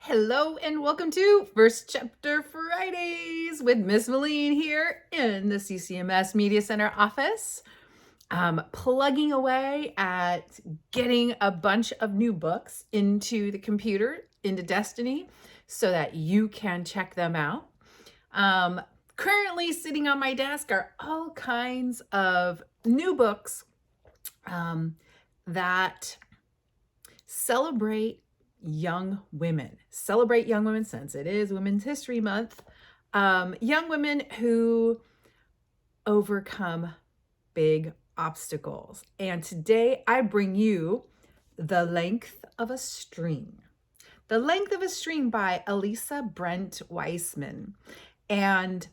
Hello and welcome to First Chapter Fridays with Miss Valine here in the CCMS Media Center office. Plugging away at getting a bunch of new books into the computer, into Destiny, so that you can check them out. Currently sitting on my desk are all kinds of new books that celebrate young women. Celebrate young women since it is Women's History Month. Young women who overcome big obstacles. And today I bring you The Length of a String. The Length of a String by Elissa Brent Weissman. And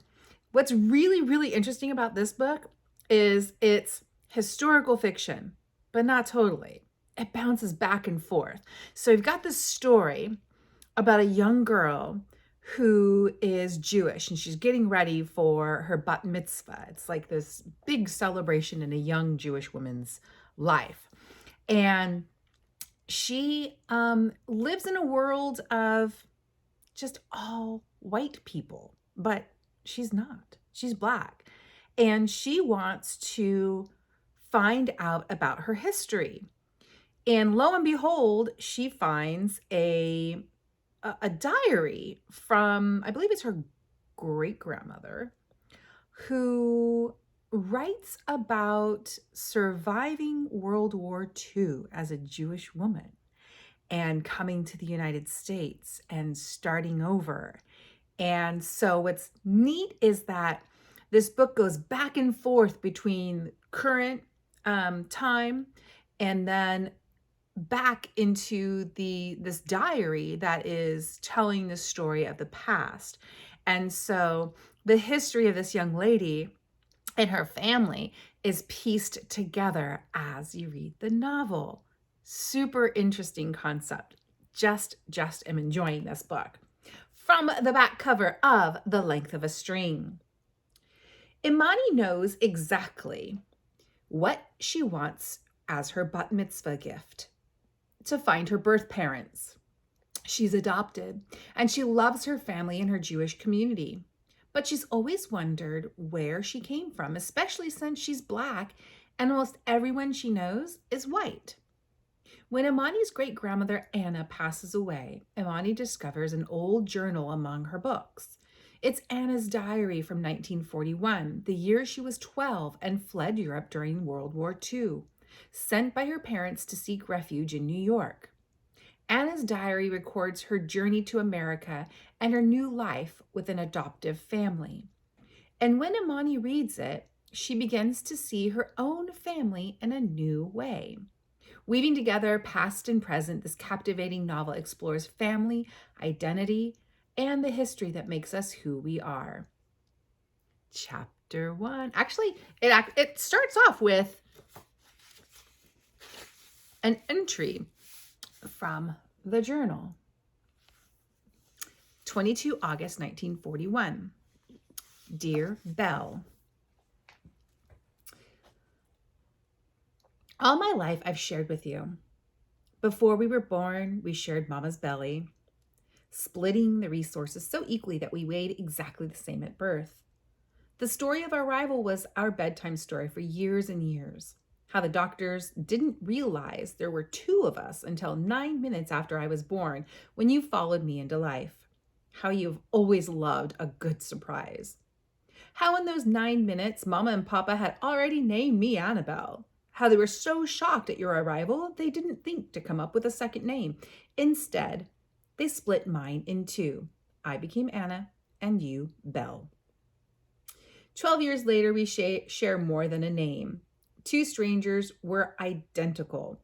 what's really, really interesting about this book is it's historical fiction, but not totally. It bounces back and forth. So you've got this story about a young girl who is Jewish and she's getting ready for her bat mitzvah. It's like this big celebration in a young Jewish woman's life. And she lives in a world of just all white people, but she's not. She's Black. And she wants to find out about her history. And lo and behold, she finds a diary from, I believe it's her great-grandmother, who writes about surviving World War II as a Jewish woman and coming to the United States and starting over. And so what's neat is that this book goes back and forth between current time and then back into this diary that is telling the story of the past. And so the history of this young lady and her family is pieced together as you read the novel. Super interesting concept. Just am enjoying this book. From the back cover of The Length of a String. Imani knows exactly what she wants as her bat mitzvah gift: to find her birth parents. She's adopted and she loves her family and her Jewish community, but she's always wondered where she came from, especially since she's Black and almost everyone she knows is white. When Imani's great-grandmother Anna passes away, Imani discovers an old journal among her books. It's Anna's diary from 1941, the year she was 12 and fled Europe during World War II, sent by her parents to seek refuge in New York. Anna's diary records her journey to America and her new life with an adoptive family. And when Imani reads it, she begins to see her own family in a new way. Weaving together past and present, this captivating novel explores family, identity, and the history that makes us who we are. Chapter 1. Actually, it starts off with an entry from the journal. 22 August 1941. Dear Belle, all my life I've shared with you. Before we were born, we shared Mama's belly, splitting the resources so equally that we weighed exactly the same at birth. The story of our arrival was our bedtime story for years and years. How the doctors didn't realize there were two of us until 9 minutes after I was born, when you followed me into life. How you've always loved a good surprise. How in those 9 minutes, Mama and Papa had already named me Annabelle. How they were so shocked at your arrival, they didn't think to come up with a second name. Instead, they split mine in two. I became Anna and you, Belle. 12 years later, we share more than a name. Two strangers were identical.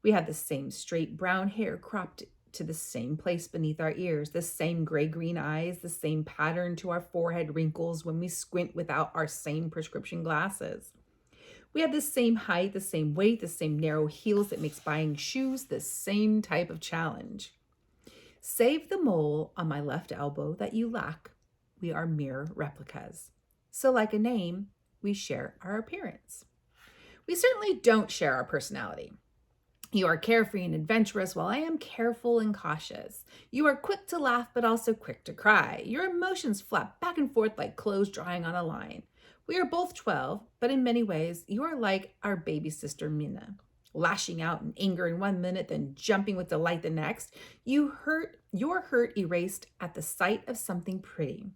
We had the same straight brown hair cropped to the same place beneath our ears, the same gray-green eyes, the same pattern to our forehead wrinkles when we squint without our same prescription glasses. We had the same height, the same weight, the same narrow heels that makes buying shoes the same type of challenge. Save the mole on my left elbow that you lack. We are mere replicas. So like a name, we share our appearance. We certainly don't share our personality. You are carefree and adventurous, while I am careful and cautious. You are quick to laugh, but also quick to cry. Your emotions flap back and forth like clothes drying on a line. We are both 12, but in many ways, you are like our baby sister Minna. Lashing out in anger in 1 minute, then jumping with delight the next. Your hurt erased at the sight of something pretty.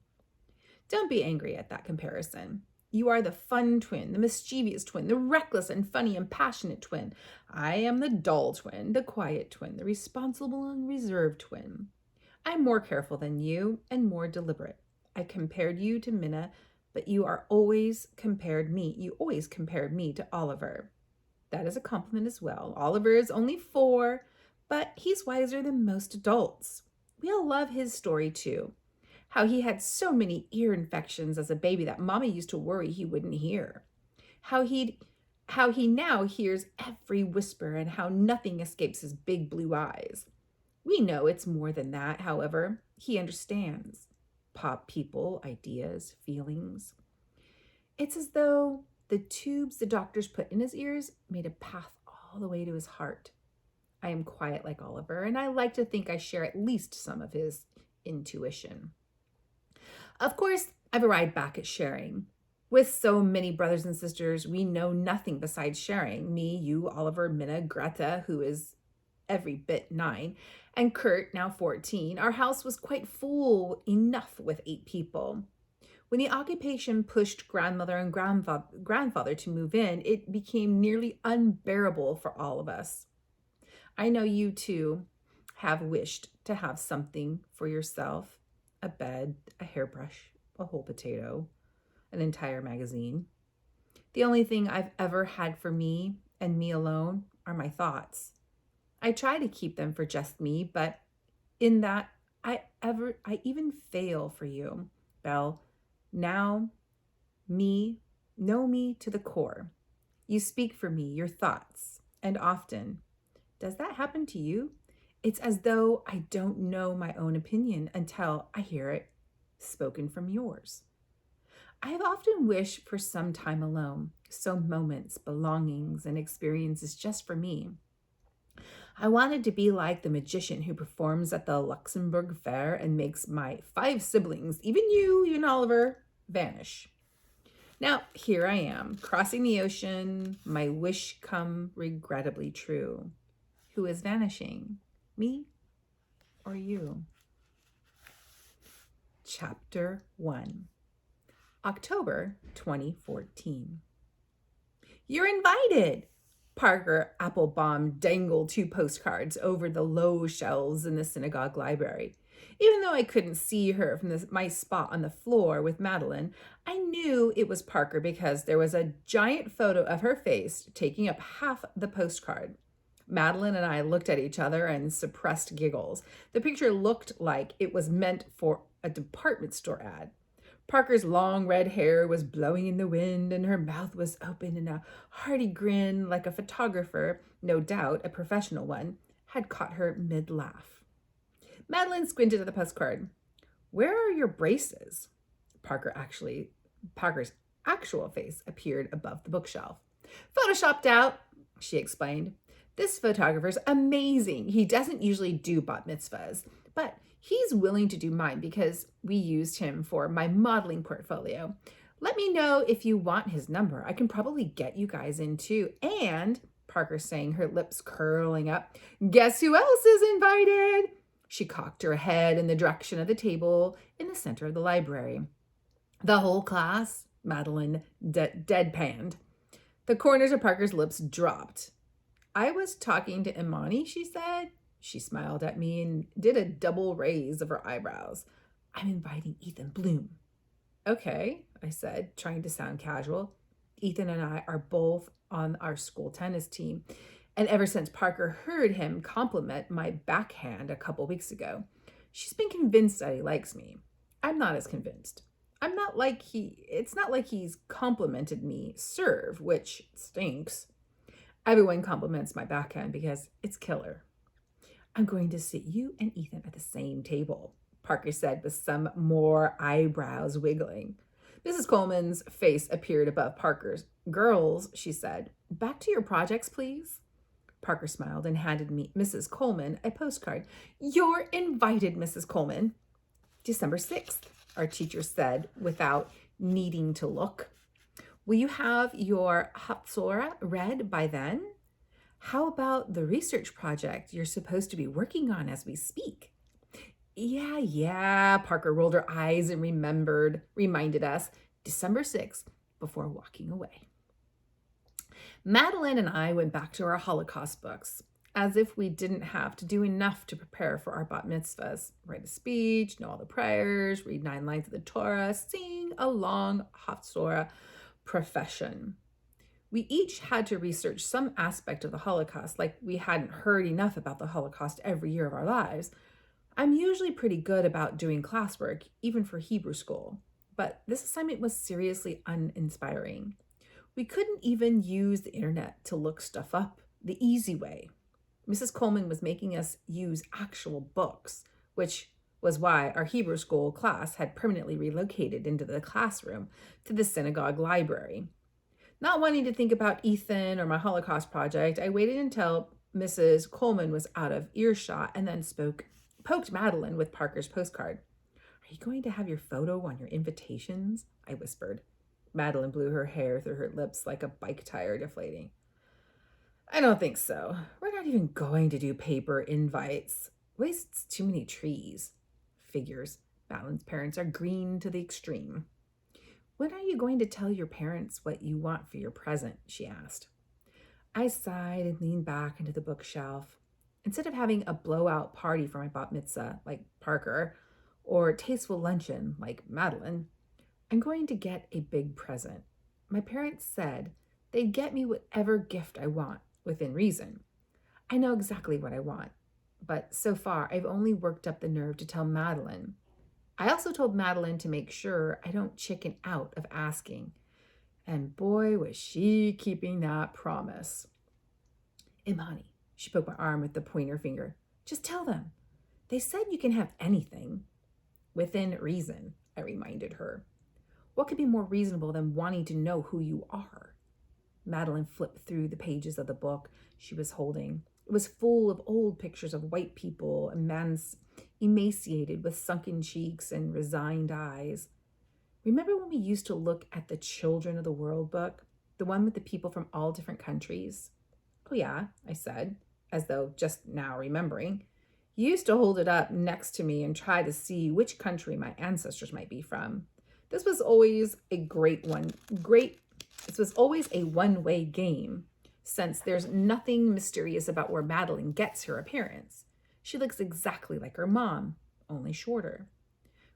Don't be angry at that comparison. You are the fun twin, the mischievous twin, the reckless and funny and passionate twin. I am the dull twin, the quiet twin, the responsible and reserved twin. I'm more careful than you and more deliberate. I compared you to Minna, but you always compared me to Oliver. That is a compliment as well. Oliver is only 4, but he's wiser than most adults. We all love his story too. How he had so many ear infections as a baby that Mommy used to worry he wouldn't hear. How he now hears every whisper and how nothing escapes his big blue eyes. We know it's more than that, however. He understands. Pop people, ideas, feelings. It's as though the tubes the doctors put in his ears made a path all the way to his heart. I am quiet like Oliver, and I like to think I share at least some of his intuition. Of course, I've arrived back at sharing. With so many brothers and sisters, we know nothing besides sharing. Me, you, Oliver, Minna, Greta, who is every bit 9, and Kurt, now 14. Our house was quite full enough with 8 people. When the occupation pushed grandmother and grandfather to move in, it became nearly unbearable for all of us. I know you too have wished to have something for yourself. A bed, a hairbrush, a whole potato, an entire magazine. The only thing I've ever had for me and me alone are my thoughts. I try to keep them for just me, but in that I even fail for you, Belle. Now, know me to the core. You speak for me, your thoughts, and often. Does that happen to you? It's as though I don't know my own opinion until I hear it spoken from yours. I have often wished for some time alone, some moments, belongings, and experiences just for me. I wanted to be like the magician who performs at the Luxembourg Fair and makes my 5 siblings, even you, even Oliver, vanish. Now, here I am, crossing the ocean, my wish come regrettably true. Who is vanishing? Me or you? Chapter 1, October 2014. You're invited! Parker Applebaum dangled 2 postcards over the low shelves in the synagogue library. Even though I couldn't see her from my spot on the floor with Madeline, I knew it was Parker because there was a giant photo of her face taking up half the postcard. Madeline and I looked at each other and suppressed giggles. The picture looked like it was meant for a department store ad. Parker's long red hair was blowing in the wind and her mouth was open in a hearty grin like a photographer, no doubt a professional one, had caught her mid-laugh. Madeline squinted at the postcard. Where are your braces? Parker's actual face appeared above the bookshelf. Photoshopped out, she explained. This photographer's amazing. He doesn't usually do bat mitzvahs, but he's willing to do mine because we used him for my modeling portfolio. Let me know if you want his number. I can probably get you guys in too. And, Parker saying, her lips curling up, guess who else is invited? She cocked her head in the direction of the table in the center of the library. The whole class? Madeline deadpanned. The corners of Parker's lips dropped. I was talking to Imani, she said. She smiled at me and did a double raise of her eyebrows. I'm inviting Ethan Bloom. Okay, I said, trying to sound casual. Ethan and I are both on our school tennis team, and ever since Parker heard him compliment my backhand a couple weeks ago, she's been convinced that he likes me. I'm not as convinced. It's not like he's complimented me serve, which stinks. Everyone compliments my backhand because it's killer. I'm going to sit you and Ethan at the same table, Parker said with some more eyebrows wiggling. Mrs. Coleman's face appeared above Parker's. Girls, she said, back to your projects, please. Parker smiled and handed me Mrs. Coleman a postcard. You're invited, Mrs. Coleman. December 6th, our teacher said without needing to look. Will you have your Haftorah read by then? How about the research project you're supposed to be working on as we speak? Yeah, Parker rolled her eyes and reminded us, December 6th, before walking away. Madeline and I went back to our Holocaust books, as if we didn't have to do enough to prepare for our bat mitzvahs, write a speech, know all the prayers, read 9 lines of the Torah, sing a long Haftorah profession. We each had to research some aspect of the Holocaust, like we hadn't heard enough about the Holocaust every year of our lives. I'm usually pretty good about doing classwork, even for Hebrew school, but this assignment was seriously uninspiring. We couldn't even use the internet to look stuff up the easy way. Mrs. Coleman was making us use actual books, which was why our Hebrew school class had permanently relocated into the classroom to the synagogue library. Not wanting to think about Ethan or my Holocaust project, I waited until Mrs. Coleman was out of earshot and then poked Madeline with Parker's postcard. Are you going to have your photo on your invitations? I whispered. Madeline blew her hair through her lips like a bike tire deflating. I don't think so. We're not even going to do paper invites. Wastes too many trees. Figures. Madeline's parents are green to the extreme. When are you going to tell your parents what you want for your present? She asked. I sighed and leaned back into the bookshelf. Instead of having a blowout party for my bat mitzvah, like Parker, or tasteful luncheon, like Madeline, I'm going to get a big present. My parents said they'd get me whatever gift I want, within reason. I know exactly what I want, but so far I've only worked up the nerve to tell Madeline. I also told Madeline to make sure I don't chicken out of asking. And boy, was she keeping that promise. Imani, she poked my arm with the pointer finger. Just tell them. They said you can have anything. Within reason, I reminded her. What could be more reasonable than wanting to know who you are? Madeline flipped through the pages of the book she was holding. It was full of old pictures of white people and men emaciated with sunken cheeks and resigned eyes. Remember when we used to look at the Children of the World book, the one with the people from all different countries? Oh yeah, I said, as though just now remembering. You used to hold it up next to me and try to see which country my ancestors might be from. This was always a one-way game, since there's nothing mysterious about where Madeline gets her appearance. She looks exactly like her mom, only shorter.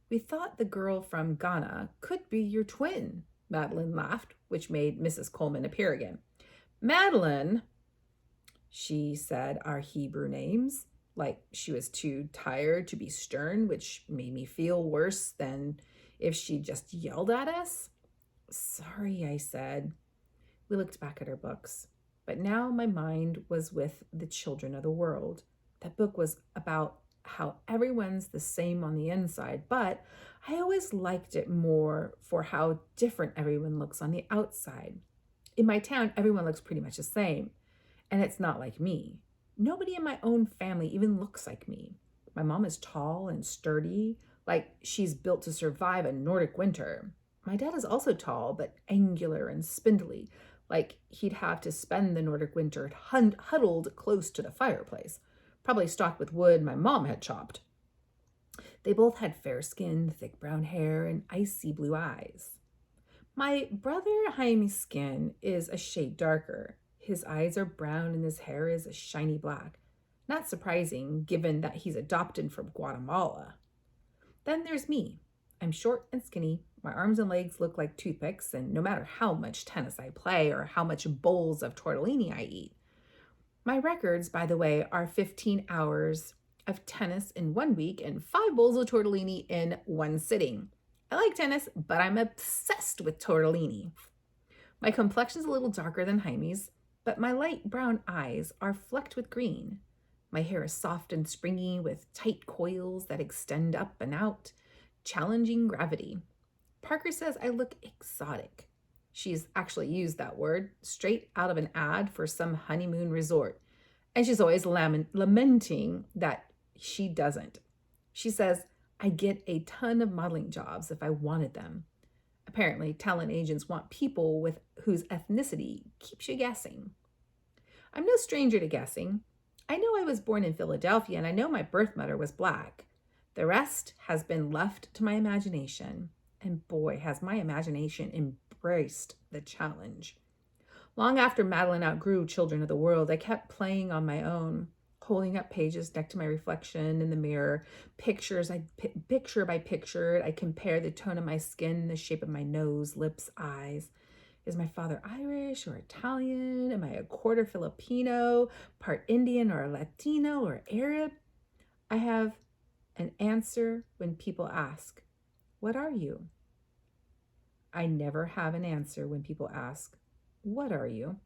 We thought the girl from Ghana could be your twin, Madeline laughed, which made Mrs. Coleman appear again. Madeline, she said our Hebrew names, like she was too tired to be stern, which made me feel worse than if she just yelled at us. Sorry, I said. We looked back at our books, but now my mind was with the Children of the World. That book was about how everyone's the same on the inside, but I always liked it more for how different everyone looks on the outside. In my town, everyone looks pretty much the same, and it's not like me. Nobody in my own family even looks like me. My mom is tall and sturdy, like she's built to survive a Nordic winter. My dad is also tall, but angular and spindly, like he'd have to spend the Nordic winter huddled close to the fireplace, probably stocked with wood my mom had chopped. They both had fair skin, thick brown hair, and icy blue eyes. My brother Jaime's skin is a shade darker. His eyes are brown and his hair is a shiny black. Not surprising, given that he's adopted from Guatemala. Then there's me. I'm short and skinny. My arms and legs look like toothpicks, and no matter how much tennis I play or how much bowls of tortellini I eat. My records, by the way, are 15 hours of tennis in 1 week and 5 bowls of tortellini in 1 sitting. I like tennis, but I'm obsessed with tortellini. My complexion's a little darker than Jaime's, but my light brown eyes are flecked with green. My hair is soft and springy with tight coils that extend up and out, challenging gravity. Parker says I look exotic. She's actually used that word straight out of an ad for some honeymoon resort, And she's always lamenting that she doesn't. She says, I get a ton of modeling jobs if I wanted them. Apparently, talent agents want people with whose ethnicity keeps you guessing. I'm no stranger to guessing. I know I was born in Philadelphia and I know my birth mother was Black. The rest has been left to my imagination. And boy, has my imagination embraced the challenge. Long after Madeline outgrew Children of the World, I kept playing on my own, holding up pages next to my reflection in the mirror, pictures picture by picture. I compare the tone of my skin, the shape of my nose, lips, eyes. Is my father Irish or Italian? Am I a quarter Filipino, part Indian or Latino or Arab? I have an answer when people ask, what are you? I never have an answer when people ask, what are you?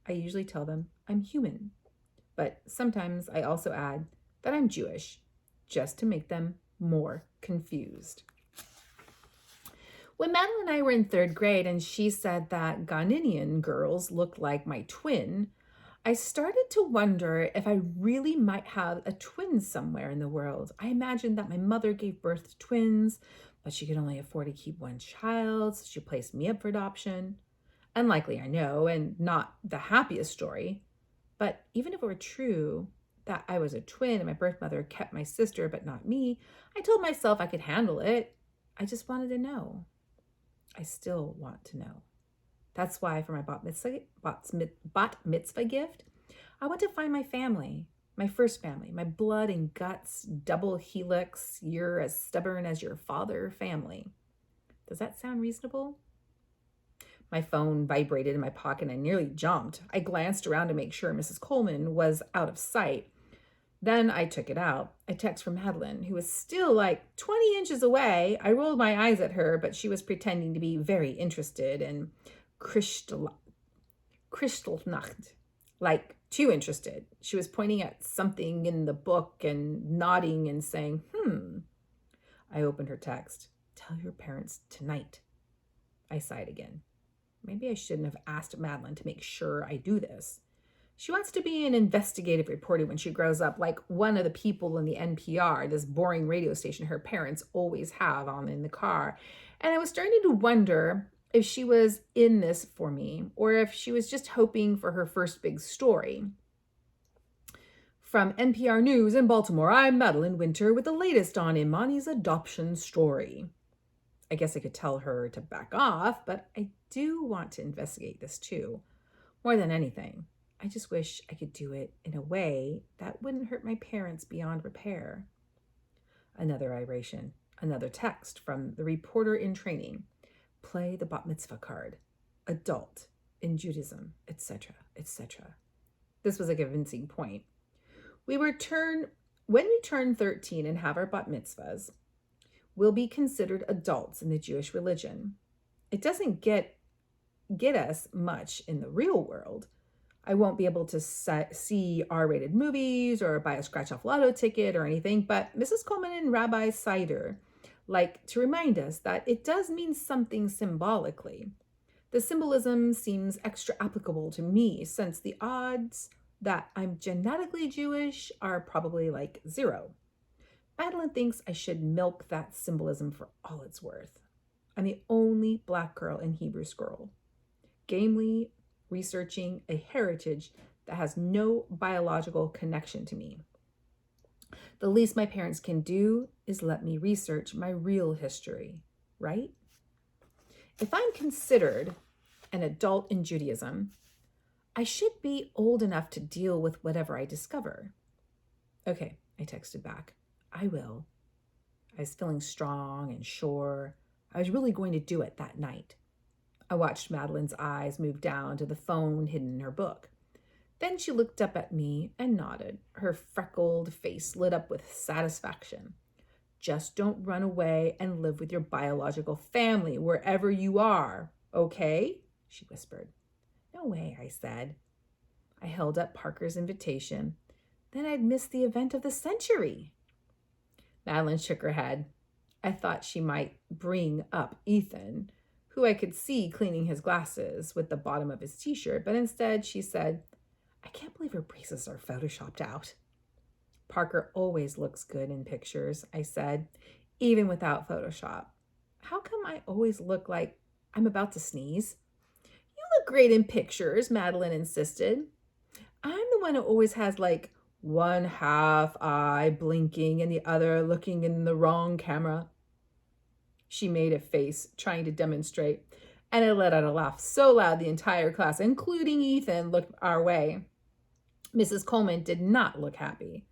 I usually tell them I'm human. But sometimes I also add that I'm Jewish, just to make them more confused. When Madeline and I were in 3rd grade and she said that Ghanaian girls looked like my twin, I started to wonder if I really might have a twin somewhere in the world. I imagined that my mother gave birth to twins, but she could only afford to keep one child, so she placed me up for adoption. Unlikely, I know, and not the happiest story. But even if it were true that I was a twin and my birth mother kept my sister but not me, I told myself I could handle it. I just wanted to know. I still want to know. That's why for my bat mitzvah gift, I want to find my family, my first family, my blood and guts, double helix, you're as stubborn as your father family. Does that sound reasonable? My phone vibrated in my pocket and I nearly jumped. I glanced around to make sure Mrs. Coleman was out of sight. Then I took it out. A text from Madeline, who was still like 20 inches away. I rolled my eyes at her, but she was pretending to be very interested in Kristallnacht, like too interested. She was pointing at something in the book and nodding and saying, I opened her text. Tell your parents tonight. I sighed again. Maybe I shouldn't have asked Madeline to make sure I do this. She wants to be an investigative reporter when she grows up, like one of the people in the NPR, this boring radio station her parents always have on in the car. And I was starting to wonder if she was in this for me or if she was just hoping for her first big story. From NPR News in Baltimore, I'm Madeline Winter with the latest on Imani's adoption story. I guess I could tell her to back off, but I do want to investigate this too. More than anything, I just wish I could do it in a way that wouldn't hurt my parents beyond repair. Another iration, another text from the reporter in training. Play the bat mitzvah card. Adult in Judaism, etc., etc. This was a convincing point. When we turn 13 and have our bat mitzvahs, we'll be considered adults in the Jewish religion. It doesn't get us much in the real world. I won't be able to see R-rated movies or buy a scratch-off lotto ticket or anything, but Mrs. Coleman and Rabbi Sider like to remind us that it does mean something symbolically. The symbolism seems extra applicable to me since the odds that I'm genetically Jewish are probably like 0. Madeline thinks I should milk that symbolism for all it's worth. I'm the only Black girl in Hebrew school, gamely researching a heritage that has no biological connection to me. The least my parents can do is let me research my real history, right? If I'm considered an adult in Judaism, I should be old enough to deal with whatever I discover. Okay, I texted back. I will. I was feeling strong and sure. I was really going to do it that night. I watched Madeline's eyes move down to the phone hidden in her book. Then she looked up at me and nodded. Her freckled face lit up with satisfaction. Just don't run away and live with your biological family wherever you are, okay? She whispered. No way, I said. I held up Parker's invitation. Then I'd missed the event of the century. Madeline shook her head. I thought she might bring up Ethan, who I could see cleaning his glasses with the bottom of his t-shirt, but instead she said, I can't believe her braces are photoshopped out. Parker always looks good in pictures, I said, even without Photoshop. How come I always look like I'm about to sneeze? You look great in pictures, Madeline insisted. I'm the one who always has like one half eye blinking and the other looking in the wrong camera. She made a face trying to demonstrate, and I let out a laugh so loud the entire class, including Ethan, looked our way. Mrs. Coleman did not look happy.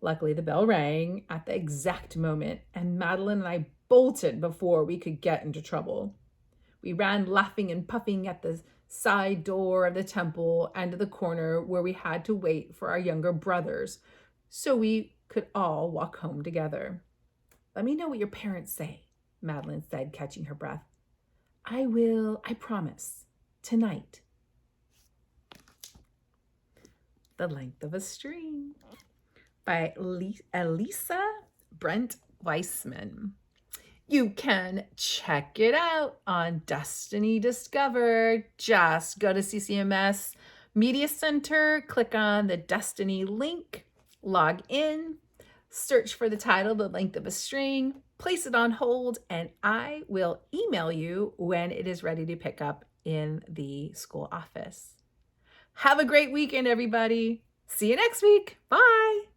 Luckily, the bell rang at the exact moment, and Madeline and I bolted before we could get into trouble. We ran laughing and puffing at the side door of the temple and to the corner where we had to wait for our younger brothers so we could all walk home together. Let me know what your parents say, Madeline said, catching her breath. I will, I promise, tonight. The Length of a String by Elissa Brent Weissman. You can check it out on Destiny Discovered. Just go to CCMS Media Center, click on the Destiny link, log in, search for the title, The Length of a String, place it on hold, and I will email you when it is ready to pick up in the school office. Have a great weekend, everybody. See you next week. Bye.